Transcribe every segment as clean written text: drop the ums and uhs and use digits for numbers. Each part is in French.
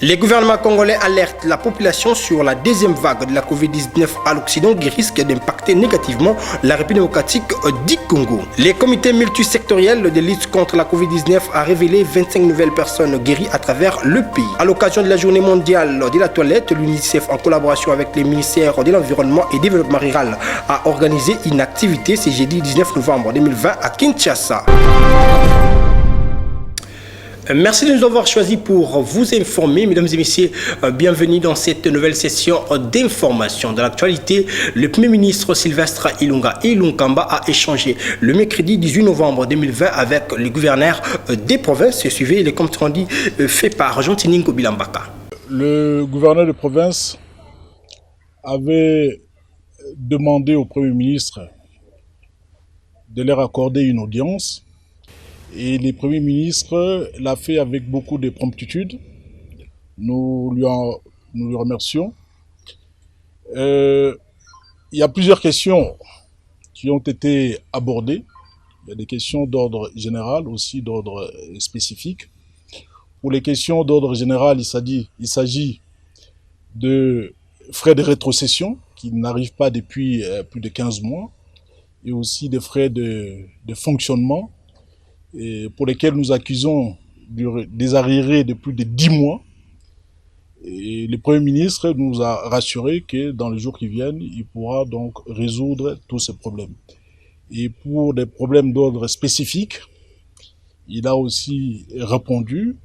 Les gouvernements congolais alertent la population sur la deuxième vague de la Covid-19 à l'Occident qui risque d'impacter négativement la République démocratique du Congo. Les comités multisectoriels de lutte contre la Covid-19 a révélé 25 nouvelles personnes guéries à travers le pays. À l'occasion de la journée mondiale de la toilette, l'UNICEF, en collaboration avec les ministères de l'Environnement et du Développement rural, a organisé une activité ce jeudi 19 novembre 2020 à Kinshasa. Merci de nous avoir choisis pour vous informer, mesdames et messieurs. Bienvenue dans cette nouvelle session d'information. Dans l'actualité, le Premier ministre Sylvestre Ilunkamba a échangé le mercredi 18 novembre 2020 avec les gouverneurs des provinces. Suivez les comptes rendus faits par Jean-Tiningo Bilambaka. Le gouverneur de province avait demandé au Premier ministre de leur accorder une audience. Et le Premier ministre l'a fait avec beaucoup de promptitude. Nous lui remercions. Il y a plusieurs questions qui ont été abordées. Il y a des questions d'ordre général, aussi d'ordre spécifique. Pour les questions d'ordre général, il s'agit de frais de rétrocession qui n'arrivent pas depuis plus de 15 mois et aussi des frais de fonctionnement et pour lesquels nous accusons des arriérés de plus de 10 mois. Et le Premier ministre nous a rassuré que dans les jours qui viennent, il pourra donc résoudre tous ces problèmes. Et pour des problèmes d'ordre spécifique, il a aussi répondu.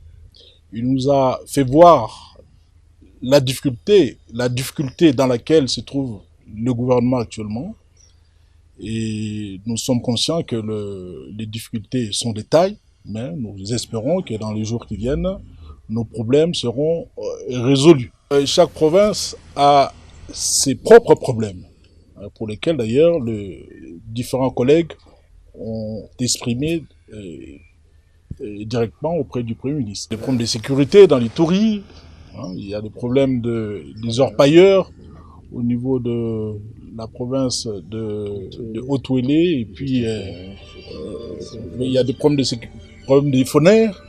Il nous a fait voir la difficulté dans laquelle se trouve le gouvernement actuellement. Et nous sommes conscients que les difficultés sont de taille, mais nous espérons que dans les jours qui viennent, nos problèmes seront résolus. Chaque province a ses propres problèmes, pour lesquels d'ailleurs les différents collègues ont exprimé directement auprès du Premier ministre. Des problèmes de sécurité dans les touris, il y a des problèmes des orpailleurs au niveau de la province de Haut-Ouélé, et puis il y a des problèmes des phonères,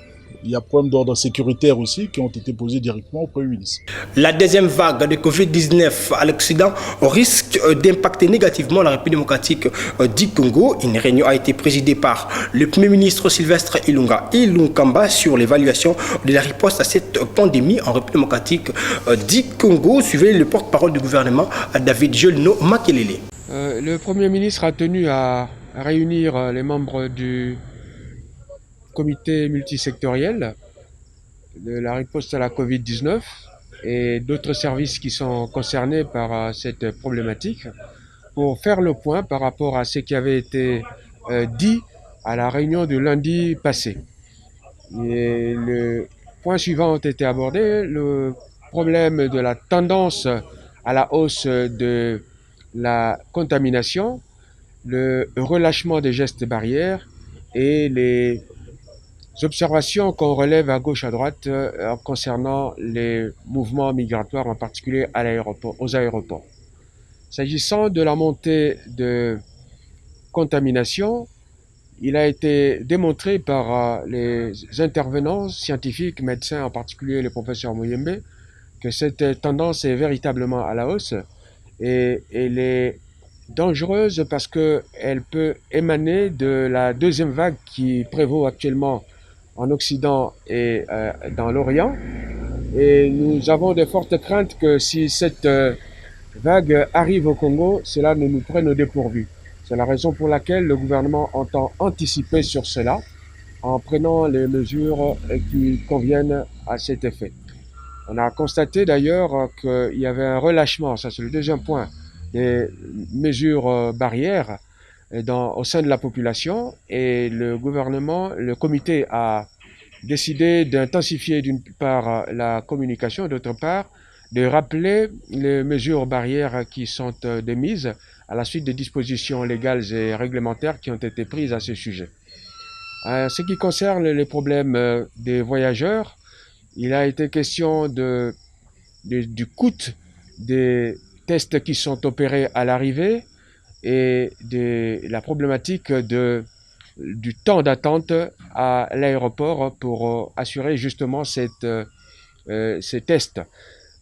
il y a des problèmes d'ordre sécuritaire aussi qui ont été posés directement au Premier ministre. La deuxième vague de Covid-19 à l'Occident risque d'impacter négativement la République démocratique du Congo. Une réunion a été présidée par le Premier ministre Sylvestre Ilunkamba sur l'évaluation de la riposte à cette pandémie en République démocratique du Congo. Suivez le porte-parole du gouvernement, David Jolno Makelele. Le Premier ministre a tenu à réunir les membres du comité multisectoriel de la riposte à la Covid-19 et d'autres services qui sont concernés par cette problématique pour faire le point par rapport à ce qui avait été dit à la réunion de lundi passé. Et le point suivant ont été abordés, le problème de la tendance à la hausse de la contamination, le relâchement des gestes barrières et les observations qu'on relève à gauche à droite concernant les mouvements migratoires, en particulier aux aéroports. S'agissant de la montée de contamination, il a été démontré par les intervenants scientifiques, médecins, en particulier le professeur Mouyembe, que cette tendance est véritablement à la hausse et elle est dangereuse parce qu'elle peut émaner de la deuxième vague qui prévaut actuellement en Occident et dans l'Orient. Et nous avons de fortes craintes que si cette vague arrive au Congo, cela ne nous prenne au dépourvu. C'est la raison pour laquelle le gouvernement entend anticiper sur cela en prenant les mesures qui conviennent à cet effet. On a constaté d'ailleurs qu'il y avait un relâchement, ça c'est le deuxième point, des mesures barrières au sein de la population, et le gouvernement, le comité a décidé d'intensifier d'une part la communication et d'autre part de rappeler les mesures barrières qui sont démises à la suite des dispositions légales et réglementaires qui ont été prises à ce sujet. En ce qui concerne les problèmes des voyageurs, il a été question du coût des tests qui sont opérés à l'arrivée et de la problématique du temps d'attente à l'aéroport pour assurer justement cette ces tests.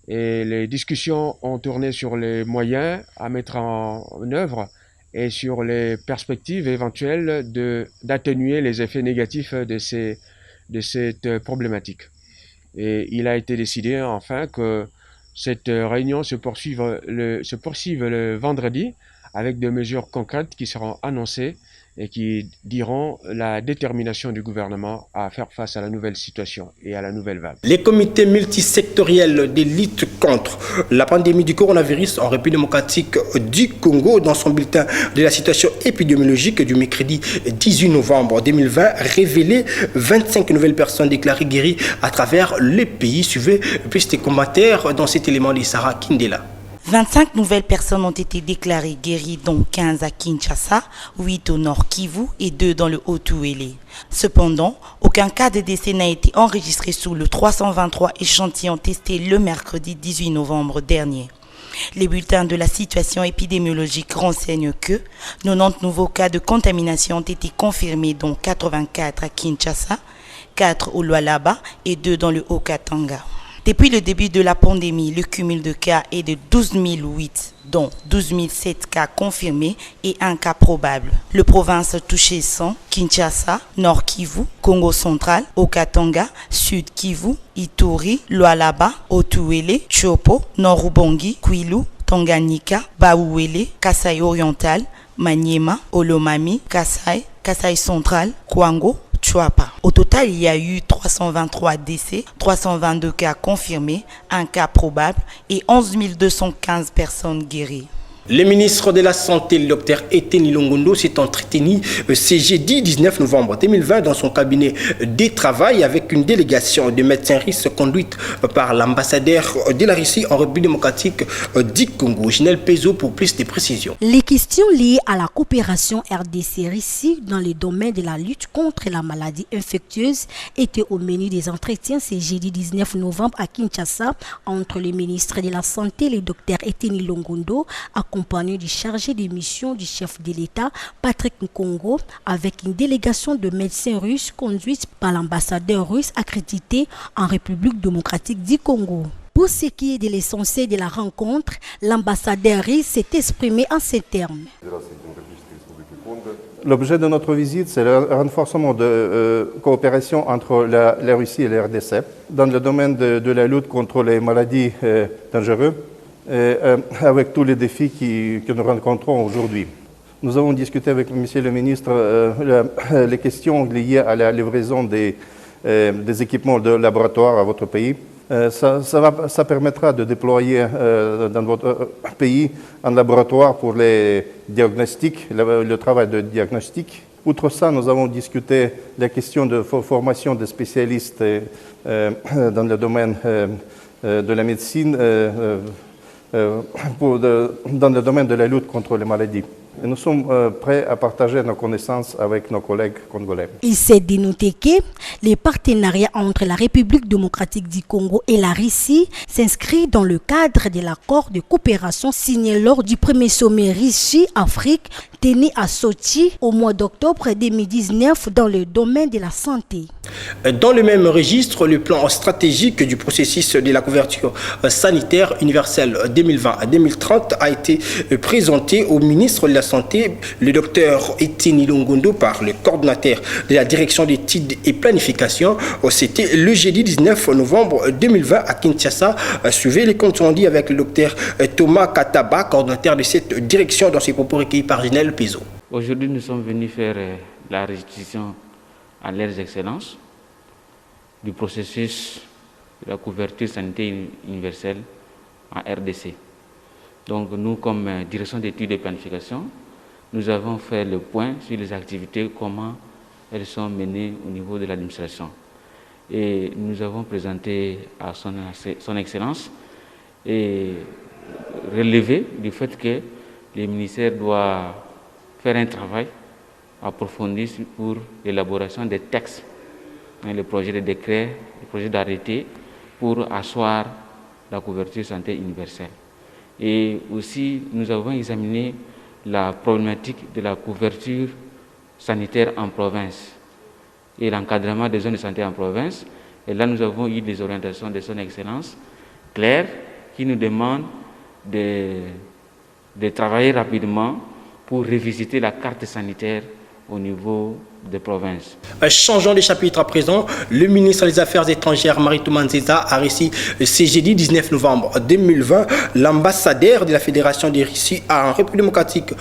Et les discussions ont tourné sur les moyens à mettre en œuvre et sur les perspectives éventuelles d'atténuer les effets négatifs de cette problématique. Et il a été décidé enfin que cette réunion se poursuive le vendredi avec des mesures concrètes qui seront annoncées et qui diront la détermination du gouvernement à faire face à la nouvelle situation et à la nouvelle vague. Les comités multisectoriels de lutte contre la pandémie du coronavirus en République démocratique du Congo, dans son bulletin de la situation épidémiologique du mercredi 18 novembre 2020, révélé 25 nouvelles personnes déclarées guéries à travers le pays. Suivez plus des commentaires dans cet élément de Sarah Kindela. 25 nouvelles personnes ont été déclarées guéries, dont 15 à Kinshasa, 8 au Nord Kivu et 2 dans le Haut-Uélé. Cependant, aucun cas de décès n'a été enregistré sous le 323 échantillons testés le mercredi 18 novembre dernier. Les bulletins de la situation épidémiologique renseignent que 90 nouveaux cas de contamination ont été confirmés, dont 84 à Kinshasa, 4 au Lualaba et 2 dans le Haut-Katanga. Depuis le début de la pandémie, le cumul de cas est de 12 008, dont 12 007 cas confirmés et 1 cas probable. Les provinces touchées sont Kinshasa, Nord Kivu, Congo central, Haut-Katanga, Sud Kivu, Ituri, Lualaba, Haut-Uélé, Chopo, Nord Ubangi, Kwilu, Tanganyika, Bas-Uélé, Kasai oriental, Maniema, Olomami, Kasai central, Kwango, Chouapa. Au total, il y a eu 323 décès, 322 cas confirmés, 1 cas probable et 11 215 personnes guéries. Le ministre de la Santé, le Dr Etienne Ilongondo, s'est entretenu ce jeudi 19 novembre 2020 dans son cabinet de travail avec une délégation de médecins RIS conduite par l'ambassadeur de la Russie en République démocratique du Congo. Ginelle Pezo pour plus de précisions. Les questions liées à la coopération RDC-Russie dans le domaine de la lutte contre la maladie infectieuse étaient au menu des entretiens ce jeudi 19 novembre à Kinshasa entre le ministre de la Santé, le Dr Etienne Ilongondo, accompagné du chargé de mission du chef de l'État, Patrick Nkongo, avec une délégation de médecins russes conduite par l'ambassadeur russe accrédité en République démocratique du Congo. Pour ce qui est de l'essentiel de la rencontre, l'ambassadeur russe s'est exprimé en ces termes. L'objet de notre visite, c'est le renforcement de coopération entre la Russie et la RDC dans le domaine de la lutte contre les maladies dangereuses, avec tous les défis que nous rencontrons aujourd'hui. Nous avons discuté avec Monsieur le ministre les questions liées à la livraison des équipements de laboratoire à votre pays. Ça permettra de déployer dans votre pays un laboratoire pour les diagnostics, le travail de diagnostic. Outre ça, nous avons discuté la question de formation des spécialistes dans le domaine de la médecine, dans le domaine de la lutte contre les maladies. Et nous sommes prêts à partager nos connaissances avec nos collègues congolais. Il s'est dénoté que les partenariats entre la République démocratique du Congo et la Russie s'inscrivent dans le cadre de l'accord de coopération signé lors du premier sommet Russie-Afrique tenu à Sochi au mois d'octobre 2019 dans le domaine de la santé. Dans le même registre, le plan stratégique du processus de la couverture sanitaire universelle 2020 à 2030 a été présenté au ministre de la Santé, le docteur Etienne Ilongondo, par le coordinateur de la direction d'études et planification. C'était le jeudi 19 novembre 2020 à Kinshasa. Suivez les comptes rendus avec le docteur Thomas Kataba, coordinateur de cette direction, dans ses propos recueillis par Ginelle Pezo. Aujourd'hui, nous sommes venus faire la restitution à leurs excellences du processus de la couverture sanitaire universelle en RDC. Donc nous, comme direction d'études et planification, nous avons fait le point sur les activités, comment elles sont menées au niveau de l'administration. Et nous avons présenté à son Excellence et relevé du fait que le ministère doit faire un travail approfondi pour l'élaboration des textes, les projets de décret, les projets d'arrêté pour asseoir la couverture santé universelle. Et aussi, nous avons examiné la problématique de la couverture sanitaire en province et l'encadrement des zones de santé en province Et là, nous avons eu des orientations de son Excellence claires qui nous demandent de travailler rapidement pour revisiter la carte sanitaire au niveau des provinces. Changeons de chapitre à présent. Le ministre des Affaires étrangères, Maritou Manzeza, a reçu ce jeudi 19 novembre 2020 l'ambassadeur de la Fédération de Russie en République démocratique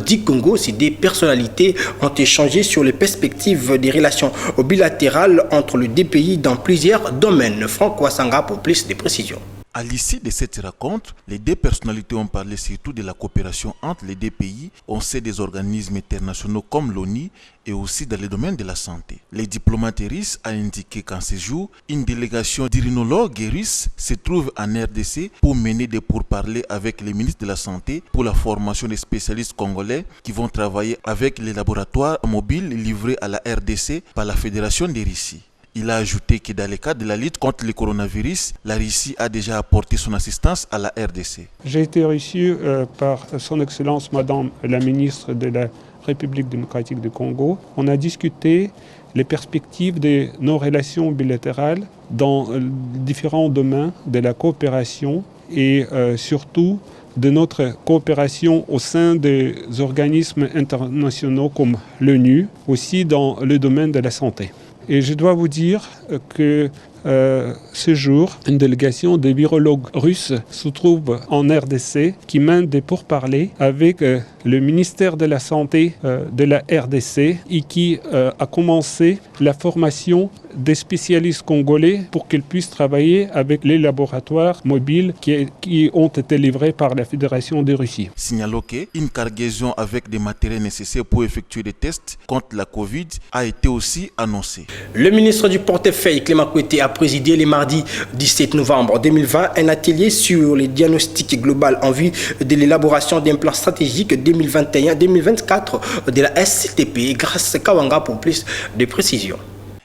du Congo. Ces deux personnalités ont échangé sur les perspectives des relations bilatérales entre les deux pays dans plusieurs domaines. Franck Wassanga pour plus de précisions. À l'issue de cette rencontre, les deux personnalités ont parlé surtout de la coopération entre les deux pays, au sein des organismes internationaux comme l'ONU et aussi dans le domaine de la santé. Les diplomates russes ont indiqué qu'en ce jour, une délégation d'irinologues russes se trouve en RDC pour mener des pourparlers avec les ministres de la Santé pour la formation des spécialistes congolais qui vont travailler avec les laboratoires mobiles livrés à la RDC par la Fédération de Russie. Il a ajouté que dans le cadre de la lutte contre le coronavirus, la Russie a déjà apporté son assistance à la RDC. J'ai été reçu par son Excellence Madame la ministre de la République démocratique du Congo. On a discuté les perspectives de nos relations bilatérales dans différents domaines de la coopération et surtout de notre coopération au sein des organismes internationaux comme l'ONU, aussi dans le domaine de la santé. Et je dois vous dire que ce jour, une délégation de virologues russes se trouve en RDC qui mène des pourparlers avec le ministère de la Santé de la RDC et qui a commencé la formation des spécialistes congolais pour qu'ils puissent travailler avec les laboratoires mobiles qui ont été livrés par la Fédération de Russie. Signalons qu'une cargaison avec des matériels nécessaires pour effectuer des tests contre la Covid a été aussi annoncée. Le ministre du portefeuille, Clément Kouété, a présidé le mardi 17 novembre 2020 un atelier sur les diagnostics global en vue de l'élaboration d'un plan stratégique 2021-2024 de la SCTP. Grâce à Kawanga pour plus de précisions.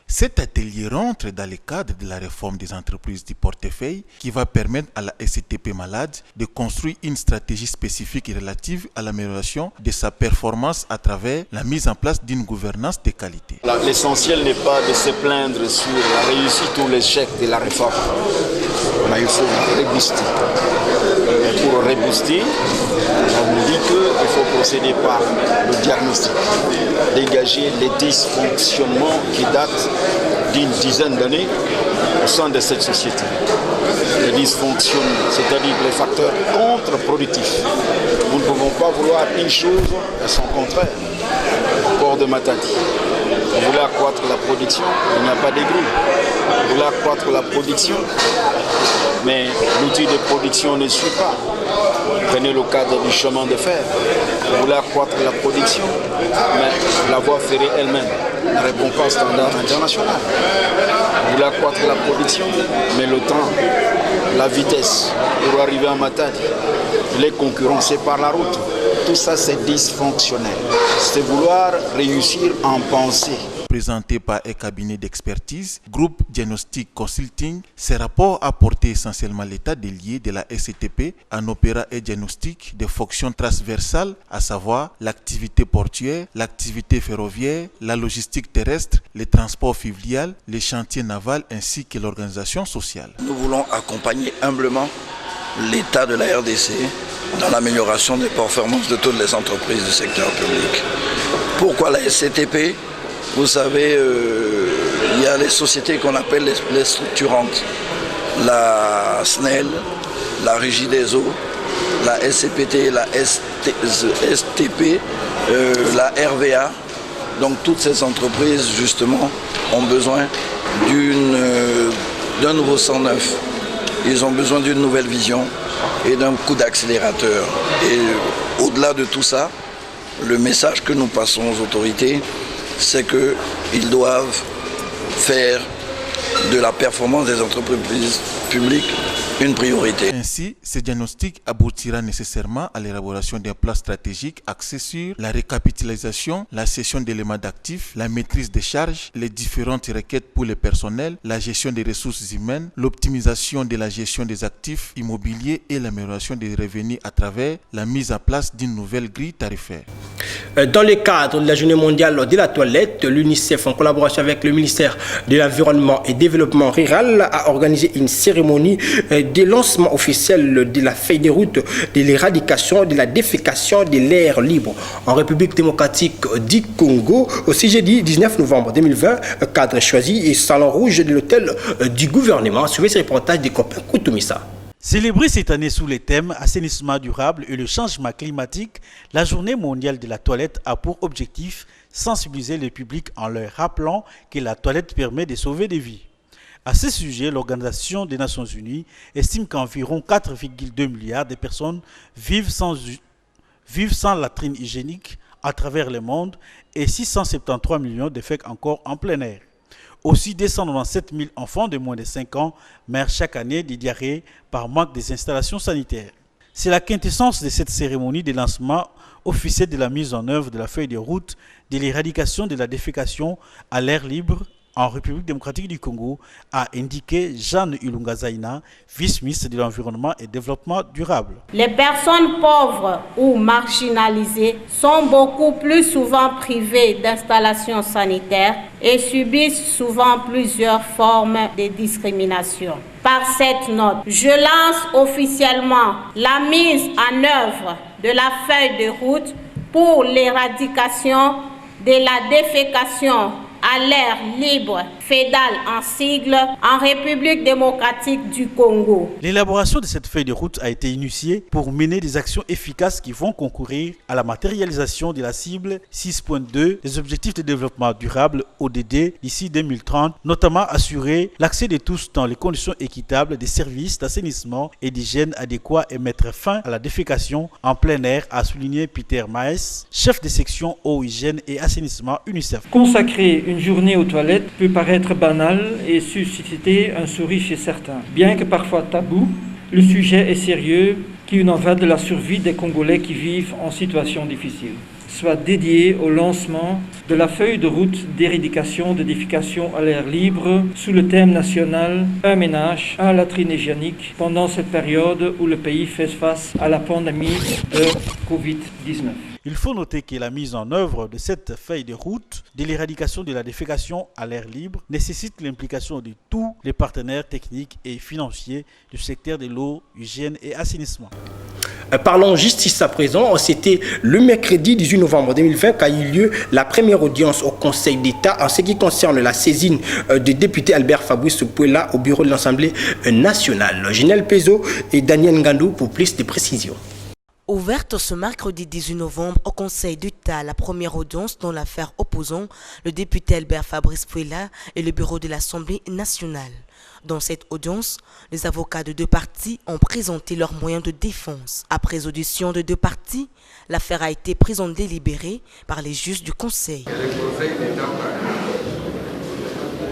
Cet atelier rentre dans le cadre de la réforme des entreprises du portefeuille qui va permettre à la SCTP malade de construire une stratégie spécifique relative à l'amélioration de sa performance à travers la mise en place d'une gouvernance de qualité. L'essentiel n'est pas de se plaindre sur la réussite ou l'échec de la réforme, mais il faut rebooster. Et pour rebooster, on nous dit qu'il faut procéder par le diagnostic, dégager les dysfonctionnements qui datent d'une dizaine d'années au sein de cette société. Les dysfonctionnements, c'est-à-dire les facteurs contre-productifs. Nous ne pouvons pas vouloir une chose et son contraire. Port de Matadi. Vous voulez accroître la production, il n'y a pas de grille. Vous voulez accroître la production, mais l'outil de production ne suit pas. Prenez le cadre du chemin de fer. Vous voulez accroître la production, mais la voie ferrée elle-même ne répond pas au standard international. Vous voulez accroître la production, mais le train, la vitesse pour arriver à Matadi, les concurrencés par la route. Tout ça, c'est dysfonctionnel. C'est vouloir réussir en pensée. Présenté par un cabinet d'expertise, Groupe Diagnostic Consulting, ce rapport a porté essentiellement l'état des lieux de la SCTP en opéra et diagnostic des fonctions transversales, à savoir l'activité portuaire, l'activité ferroviaire, la logistique terrestre, les transports fluvial, les chantiers navals ainsi que l'organisation sociale. Nous voulons accompagner humblement l'État de la RDC dans l'amélioration des performances de toutes les entreprises du secteur public. Pourquoi la SCTP ? Vous savez, il y a les sociétés qu'on appelle les structurantes. La SNEL, la Régie des eaux, la SCPT, la STP, la RVA. Donc toutes ces entreprises, justement, ont besoin d'un nouveau 109. Ils ont besoin d'une nouvelle vision et d'un coup d'accélérateur. Et au-delà de tout ça, le message que nous passons aux autorités, c'est qu'ils doivent faire de la performance des entreprises publiques une priorité. Ainsi, ce diagnostic aboutira nécessairement à l'élaboration d'un plan stratégique axé sur la récapitalisation, la cession d'éléments d'actifs, la maîtrise des charges, les différentes requêtes pour le personnel, la gestion des ressources humaines, l'optimisation de la gestion des actifs immobiliers et l'amélioration des revenus à travers la mise en place d'une nouvelle grille tarifaire. Dans le cadre de la Journée mondiale de la toilette, l'UNICEF, en collaboration avec le ministère de l'Environnement et de développement rural a organisé une cérémonie de lancement officiel de la feuille de route de l'éradication de la défécation de l'air libre en République démocratique du Congo. Aussi jeudi 19 novembre 2020, cadre choisi et salon rouge de l'hôtel du gouvernement. Suivez ce reportage des copains Koutoumissa. Célébrée cette année sous les thèmes assainissement durable et le changement climatique, la Journée mondiale de la toilette a pour objectif sensibiliser le public en leur rappelant que la toilette permet de sauver des vies. À ce sujet, l'Organisation des Nations Unies estime qu'environ 4,2 milliards de personnes vivent sans latrine hygiénique à travers le monde et 673 millions défèquent encore en plein air. Aussi, 297 000 enfants de moins de 5 ans meurent chaque année de diarrhée par manque des installations sanitaires. C'est la quintessence de cette cérémonie de lancement officiel de la mise en œuvre de la feuille de route de l'éradication de la défécation à l'air libre en République démocratique du Congo, a indiqué Jeanne Ilunga Zaina, vice-ministre de l'Environnement et Développement durable. Les personnes pauvres ou marginalisées sont beaucoup plus souvent privées d'installations sanitaires et subissent souvent plusieurs formes de discrimination. Par cette note, je lance officiellement la mise en œuvre de la feuille de route pour l'éradication de la défécation à l'air libre, FEDAL en sigle, en République démocratique du Congo. L'élaboration de cette feuille de route a été initiée pour mener des actions efficaces qui vont concourir à la matérialisation de la cible 6.2 des objectifs de développement durable ODD d'ici 2030, notamment assurer l'accès de tous dans les conditions équitables des services d'assainissement et d'hygiène adéquats et mettre fin à la défécation en plein air, a souligné Peter Maes, chef de section eau, hygiène et assainissement UNICEF. Consacrer une journée aux toilettes peut paraître banal et susciter un sourire chez certains. Bien que parfois tabou, le sujet est sérieux, qu'il en va de la survie des Congolais qui vivent en situation difficile. Soit dédié au lancement de la feuille de route d'éradication de défécation à l'air libre sous le thème national « Un ménage, un latrine hygiénique » pendant cette période où le pays fait face à la pandémie de Covid-19. Il faut noter que la mise en œuvre de cette feuille de route de l'éradication de la défécation à l'air libre nécessite l'implication de tous les partenaires techniques et financiers du secteur de l'eau, hygiène et assainissement. Parlons justice à présent. C'était le mercredi 18 novembre 2020 qu'a eu lieu la première audience au Conseil d'État en ce qui concerne la saisine du député Albert Fabrice Pouela au bureau de l'Assemblée nationale. Ginel Pezo et Daniel Ngandou pour plus de précisions. Ouverte ce mercredi 18 novembre au Conseil d'État, la première audience dans l'affaire opposant le député Albert Fabrice Pouela et le bureau de l'Assemblée nationale. Dans cette audience, les avocats de deux parties ont présenté leurs moyens de défense. Après audition de deux parties, l'affaire a été prise en délibéré par les juges du Conseil. Le Conseil d'État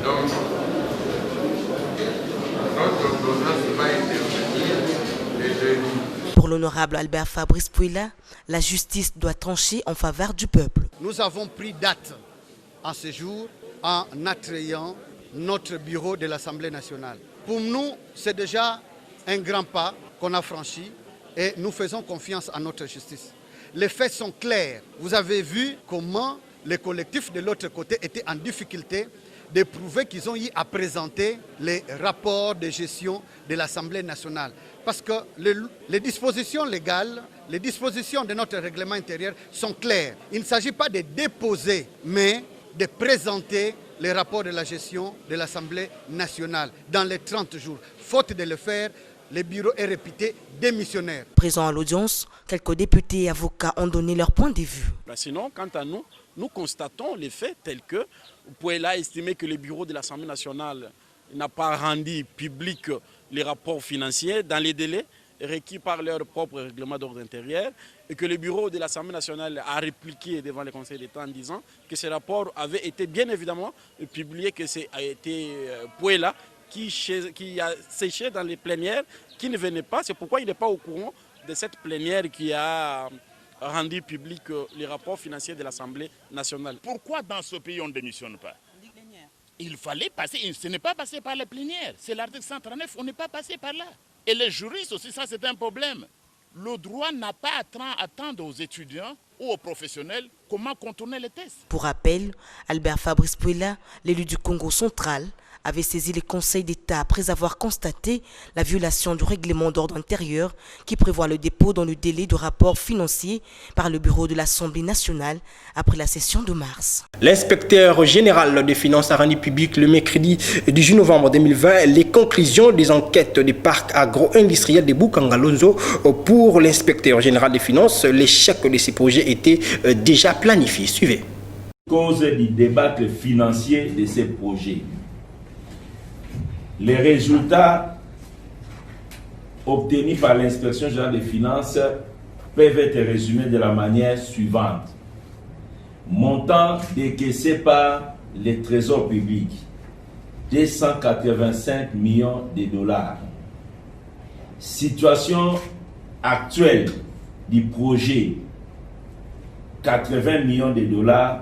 donc, notre ordonnance va intervenir les jeudis. Pour l'honorable Albert Fabrice Pouela, la justice doit trancher en faveur du peuple. Nous avons pris date en ce jour en attrayant notre bureau de l'Assemblée nationale. Pour nous, c'est déjà un grand pas qu'on a franchi et nous faisons confiance à notre justice. Les faits sont clairs. Vous avez vu comment les collectifs de l'autre côté étaient en difficulté de prouver qu'ils ont eu à présenter les rapports de gestion de l'Assemblée nationale. Parce que les dispositions légales, les dispositions de notre règlement intérieur sont claires. Il ne s'agit pas de déposer, mais de présenter les rapports de la gestion de l'Assemblée nationale dans les 30 jours. Faute de le faire, le bureau est réputé démissionnaire. Présents à l'audience, quelques députés et avocats ont donné leur point de vue. Sinon, quant à nous, nous constatons les faits tels que Pouela a estimé que le bureau de l'Assemblée nationale n'a pas rendu public les rapports financiers dans les délais requis par leur propre règlement d'ordre intérieur et que le bureau de l'Assemblée nationale a répliqué devant le Conseil d'État en disant que ces rapports avaient été bien évidemment publiés, que c'est a été Pouela qui a séché dans les plénières, qui ne venait pas. C'est pourquoi il n'est pas au courant de cette plénière qui a rendu public les rapports financiers de l'Assemblée nationale. Pourquoi dans ce pays on ne démissionne pas? Il fallait passer, ce n'est pas passé par la plénière, c'est l'article 139, on n'est pas passé par là. Et les juristes aussi, ça c'est un problème. Le droit n'a pas à attendre aux étudiants ou aux professionnels comment contourner les tests. Pour rappel, Albert Fabrice Pouela, l'élu du Congo central, avait saisi le Conseil d'État après avoir constaté la violation du règlement d'ordre intérieur qui prévoit le dépôt dans le délai de rapport financier par le bureau de l'Assemblée nationale après la session de mars. L'inspecteur général des finances a rendu public le mercredi 18 novembre 2020 les conclusions des enquêtes des parcs agro-industriels de Boukangalonzo. Pour l'inspecteur général des finances, l'échec de ces projets était déjà planifié. Suivez. Cause du débâcle financier de ces projets. Les résultats obtenus par l'inspection générale des finances peuvent être résumés de la manière suivante. Montant décaissé par les trésors publics, 285 millions de dollars. Situation actuelle du projet, 80 millions de dollars,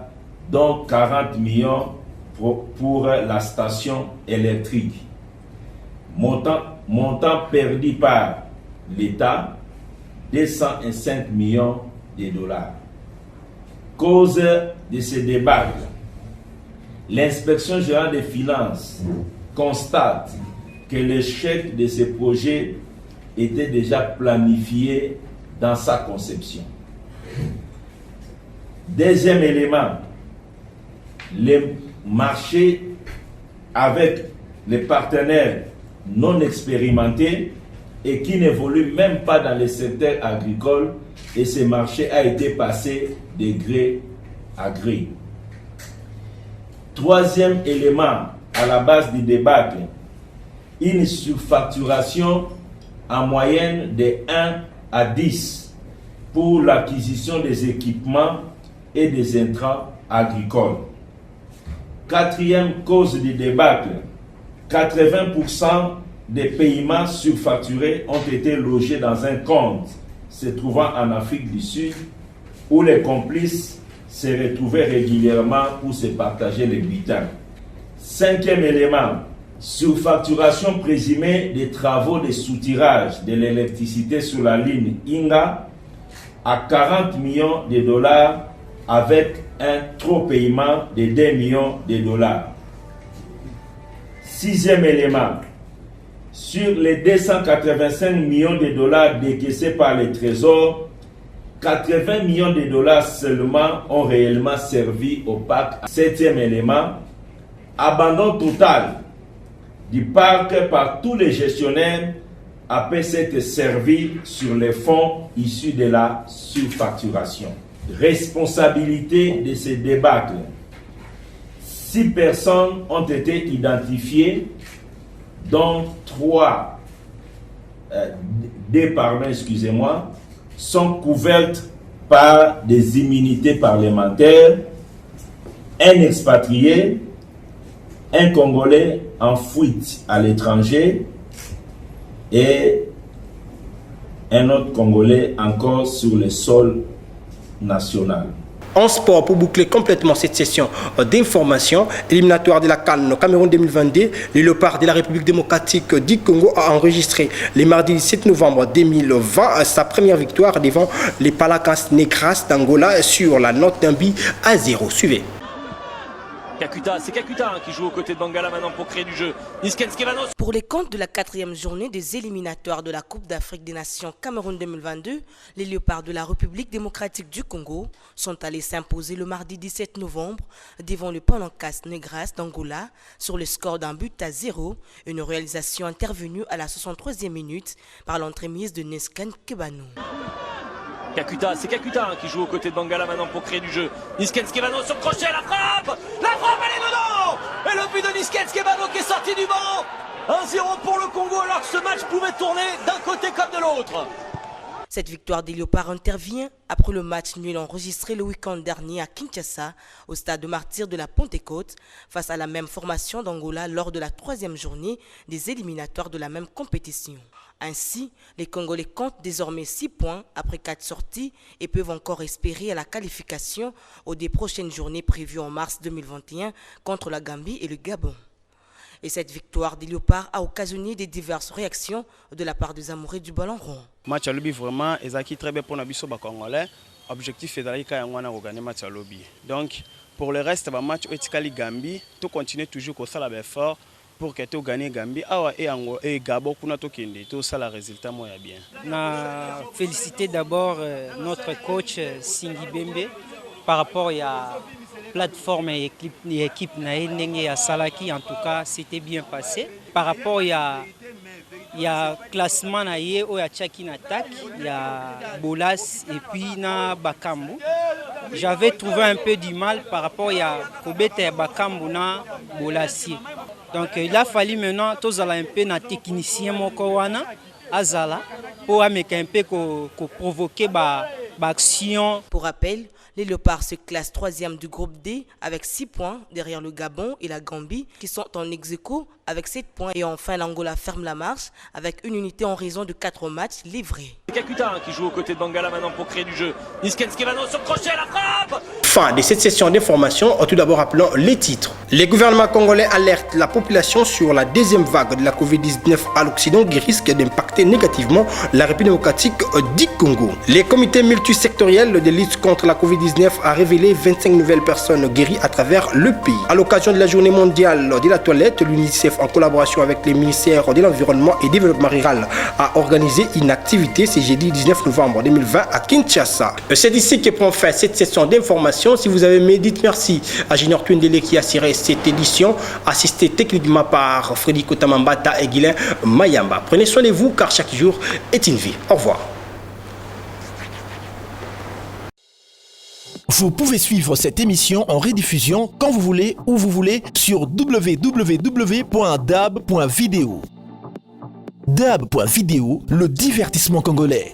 dont 40 millions pour la station électrique. Montant perdu par l'État, 205 millions de dollars. Cause de ce débâcle, l'inspection générale des finances constate que l'échec de ce projet était déjà planifié dans sa conception. Deuxième élément, les marchés avec les partenaires non expérimentés et qui n'évoluent même pas dans le secteur agricole, et ce marché a été passé de gré à gré. Troisième élément à la base du débâcle, une surfacturation en moyenne de 1 à 10 pour l'acquisition des équipements et des intrants agricoles. Quatrième cause du débâcle, 80% des paiements surfacturés ont été logés dans un compte se trouvant en Afrique du Sud où les complices se retrouvaient régulièrement pour se partager les butins. Cinquième élément, surfacturation présumée des travaux de soutirage de l'électricité sur la ligne Inga à 40 millions de dollars avec un trop paiement de 2 millions de dollars. Sixième élément, sur les 285 millions de dollars décaissés par les trésors, 80 millions de dollars seulement ont réellement servi au parc. Septième élément, abandon total du parc par tous les gestionnaires après s'être servi sur les fonds issus de la surfacturation. Responsabilité de ces débâcles. 6 personnes ont été identifiées, dont 2 sont couvertes par des immunités parlementaires, un expatrié, un Congolais en fuite à l'étranger et un autre Congolais encore sur le sol national. En sport, pour boucler complètement cette session d'information, éliminatoire de la CAN Cameroun 2022, le Léopard de la République démocratique du Congo a enregistré le mardi 17 novembre 2020 sa première victoire devant les Palacas Negras d'Angola sur la note d'un but à 0. Suivez. Kakuta, c'est Kakuta qui joue aux côtés de Bangala maintenant pour créer du jeu. Niskenskevanos. Pour les comptes de la 4e journée des éliminatoires de la Coupe d'Afrique des Nations Cameroun 2022, les Léopards de la République démocratique du Congo sont allés s'imposer le mardi 17 novembre devant le Palacas Negras d'Angola sur le score d'un but à 0, une réalisation intervenue à la 63e minute par l'entremise de Niskenskevanos. Kakuta, c'est Kakuta qui joue aux côtés de Bangala maintenant pour créer du jeu. Niskenskevanos sur crochet, la frappe, elle est dedans. Et le but de Niskenskevanos qui est sorti du banc. 1-0 pour le Congo alors que ce match pouvait tourner d'un côté comme de l'autre. Cette victoire des Léopards intervient après le match nul enregistré le week-end dernier à Kinshasa, au stade de Martyrs de la Pentecôte, face à la même formation d'Angola lors de la 3e journée des éliminatoires de la même compétition. Ainsi, les Congolais comptent désormais 6 points après 4 sorties et peuvent encore espérer à la qualification aux 2 prochaines journées prévues en mars 2021 contre la Gambie et le Gabon. Et cette victoire des Léopards a occasionné des diverses réactions de la part des amoureux du ballon rond. Match à lobby vraiment est très bien pour les Congolais. Objectif est d'aller gagner match à lobby. Donc pour le reste, le match Etikali Gambie, tout continue toujours comme ça la fort pour que tu gagnes Gambie awa et Gabon kuna to kende to ça le résultat moya bien. Na féliciter d'abord notre coach Singi Bembe par rapport à plateforme et équipe na à Salaki. En tout cas c'était bien passé par rapport il y a classement na ye o ya Tchaki na attaque, il y a Bolas et puis na Bakambu. J'avais trouvé un peu du mal par rapport à Kobete et Bakambu na Bolasi. Donc il a fallu maintenant tous un peu na technicien moko wana azala pour ameka un peu ko provoquer ba action. Pour rappel, les Léopards se classent 3e du groupe D avec 6 points derrière le Gabon et la Gambie qui sont en ex-aequo avec 7 points. Et enfin, l'Angola ferme la marche avec une unité en raison de 4 matchs livrés. Kakuta qui joue aux côtés de Bangala maintenant pour créer du jeu. Niskens Kevano sur crochet, la frappe. Fin de cette session d'information, tout d'abord appelons les titres. Les gouvernements congolais alertent la population sur la deuxième vague de la Covid-19 à l'Occident qui risque d'impacter négativement la République démocratique du Congo. Les comités multisectoriels de lutte contre la Covid-19 a révélé 25 nouvelles personnes guéries à travers le pays. À l'occasion de la journée mondiale de la toilette, l'UNICEF en collaboration avec les ministères de l'Environnement et Développement rural a organisé une activité ce jeudi 19 novembre 2020 à Kinshasa. C'est ici que prend fin cette session d'information. Si vous avez aimé, dites merci à Junior Twindele qui a assuré cette édition, assisté techniquement par Frédéric Otamambata et Guilain Mayamba. Prenez soin de vous car chaque jour est une vie. Au revoir. Vous pouvez suivre cette émission en rediffusion quand vous voulez, où vous voulez, sur www.dab.video. Dab.video, le divertissement congolais.